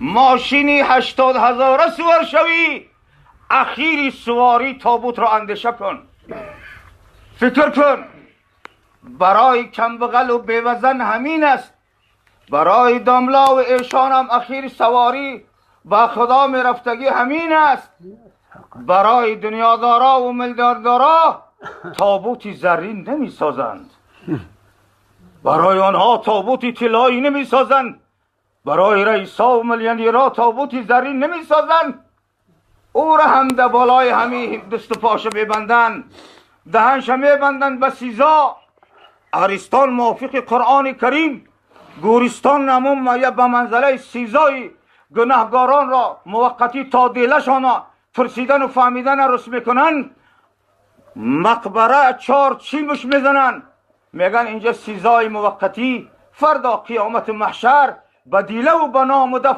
ماشینی 80,000 سوار شوی، اخیری سواری تابوت را اندیشه کن. فکر کن، برای کمبغل و بیوزن همین است. برای داملا و ایشان هم اخیر سواری با خدا می رفتگی همین است. برای دنیادارا و ملداردارا تابوتی زرین نمی سازند. برای آنها تابوتی طلایی نمی سازند. برای رئیسا و میلیونیرها تابوتی زرین نمی سازند. او را هم در بالای همی دست و پاشو میبندند، دهنش میبندند به سیزا. ارسطان موافق قرآن کریم گورستان نمون یا به منزله سیزای گناهگاران را موقتی تا دیلشان ترسیدن و فهمیدن رس میکنن. مقبره 4 چیمش میزنن، میگن اینجا سیزای موقتی، فردا قیامت محشر به دیله و به نام و دفتر